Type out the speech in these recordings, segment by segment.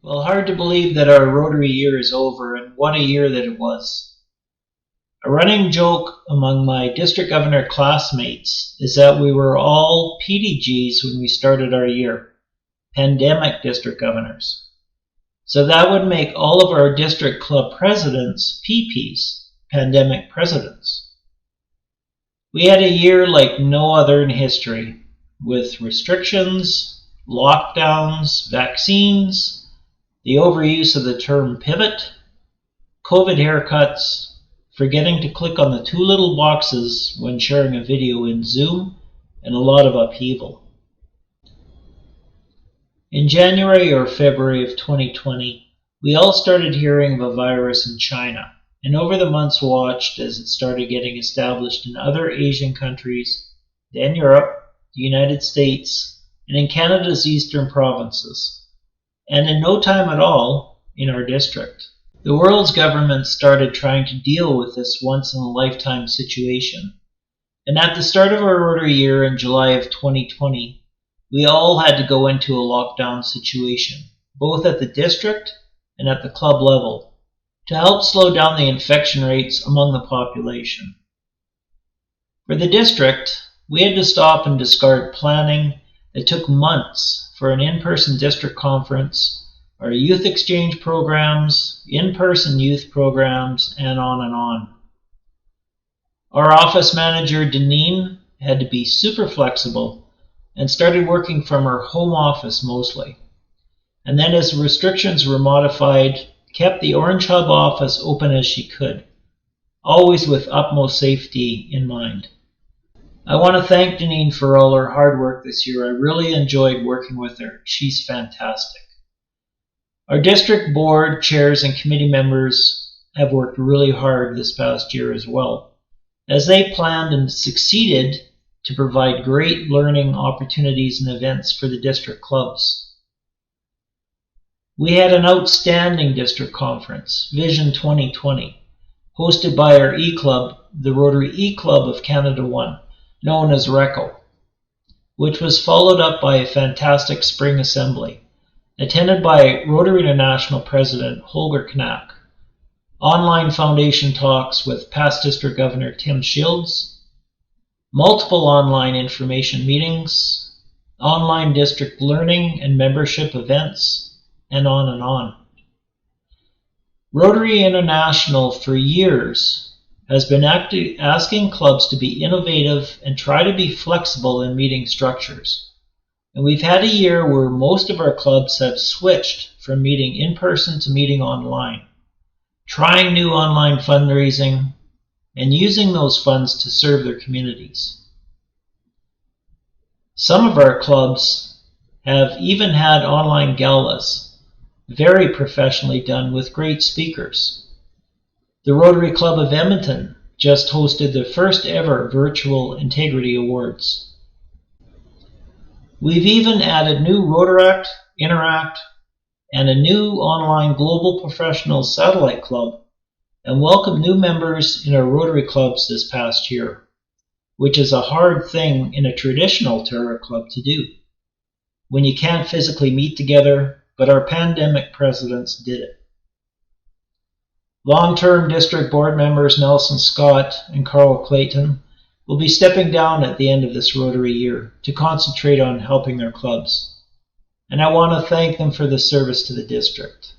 Well, hard to believe that our Rotary year is over, and what a year that it was. A running joke among my district governor classmates is that we were all PDGs when we started our year, pandemic district governors. So that would make all of our district club presidents PPs, pandemic presidents. We had a year like no other in history, with restrictions, lockdowns, vaccines, the overuse of the term pivot, COVID haircuts, forgetting to click on the two little boxes when sharing a video in Zoom, and a lot of upheaval. In January or February of 2020, we all started hearing of a virus in China, and over the months watched as it started getting established in other Asian countries, then Europe, the United States, and in Canada's eastern provinces, and in no time at all, in our district. The world's governments started trying to deal with this once-in-a-lifetime situation, and at the start of our Rotary year in July of 2020, we all had to go into a lockdown situation, both at the district and at the club level, to help slow down the infection rates among the population. For the district, we had to stop and discard planning that took months for an in-person district conference, our youth exchange programs, in-person youth programs, and on and on. Our office manager, Deneen, had to be super flexible and started working from her home office mostly. And then as restrictions were modified, kept the Orange Hub office open as she could, always with utmost safety in mind. I want to thank Deneen for all her hard work this year. I really enjoyed working with her. She's fantastic. Our district board, chairs, and committee members have worked really hard this past year as well, as they planned and succeeded to provide great learning opportunities and events for the district clubs. We had an outstanding district conference, Vision 2020, hosted by our E-Club, the Rotary E-Club of Canada 1, known as RECO, which was followed up by a fantastic spring assembly, attended by Rotary International President Holger Knack, online foundation talks with past District Governor Tim Shields, multiple online information meetings, online district learning and membership events, and on and on. Rotary International for years has been asking clubs to be innovative and try to be flexible in meeting structures. And we've had a year where most of our clubs have switched from meeting in person to meeting online, trying new online fundraising, and using those funds to serve their communities. Some of our clubs have even had online galas, very professionally done with great speakers. The Rotary Club of Edmonton just hosted the first ever Virtual Integrity Awards. We've even added new Rotaract, Interact, and a new online Global Professional Satellite Club, and welcomed new members in our Rotary clubs this past year, which is a hard thing in a traditional Terra club to do, when you can't physically meet together, but our pandemic presidents did it. Long-term district board members Nelson Scott and Carl Clayton will be stepping down at the end of this Rotary year to concentrate on helping their clubs. And I want to thank them for the service to the district.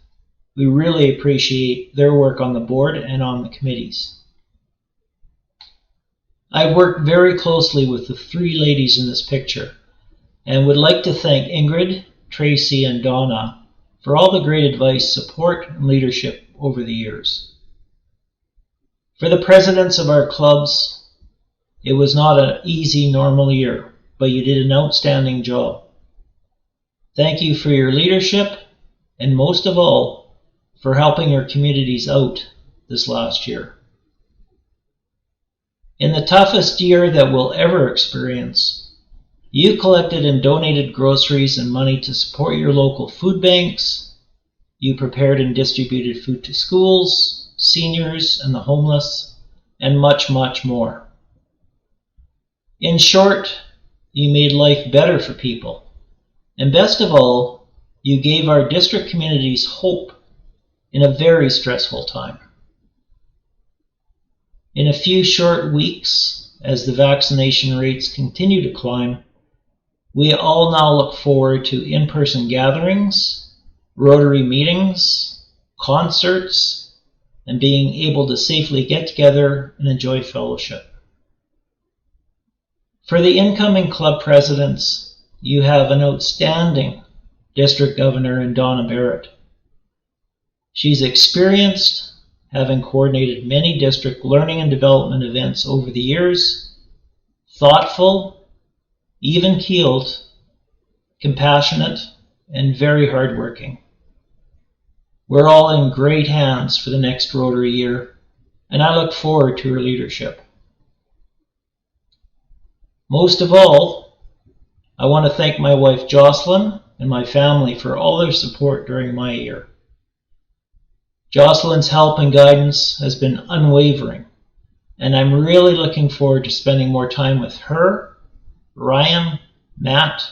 We really appreciate their work on the board and on the committees. I've worked very closely with the three ladies in this picture and would like to thank Ingrid, Tracy, and Donna for all the great advice, support, and leadership over the years. For the presidents of our clubs, it was not an easy, normal year, but you did an outstanding job. Thank you for your leadership, and most of all, for helping your communities out this last year. In the toughest year that we'll ever experience, you collected and donated groceries and money to support your local food banks. You prepared and distributed food to schools, seniors, and the homeless, and much, much more. In short, you made life better for people. And best of all, You gave our district communities hope in a very stressful time. In a few short weeks, as the vaccination rates continue to climb, we all now look forward to in-person gatherings, Rotary meetings, concerts, and being able to safely get together and enjoy fellowship. For the incoming club presidents, you have an outstanding district governor in Donna Barrett. She's experienced, having coordinated many district learning and development events over the years, thoughtful, even-keeled, compassionate, and very hardworking. We're all in great hands for the next Rotary year, and I look forward to her leadership. Most of all, I want to thank my wife Jocelyn and my family for all their support during my year. Jocelyn's help and guidance has been unwavering, and I'm really looking forward to spending more time with her, Ryan, Matt,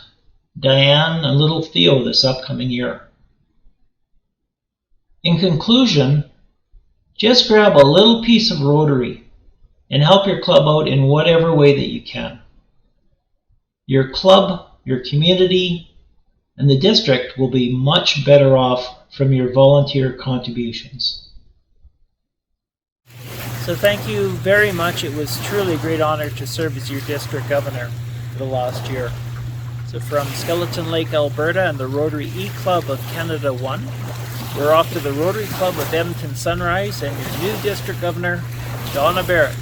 Diane, and little Theo this upcoming year. In conclusion, just grab a little piece of Rotary and help your club out in whatever way that you can. Your club, your community, and the district will be much better off from your volunteer contributions. So thank you very much. It was truly a great honor to serve as your district governor for the last year. So from Skeleton Lake, Alberta and the Rotary E-Club of Canada 1, we're off to the Rotary Club of Edmonton Sunrise and your new district governor, Donna Barrett.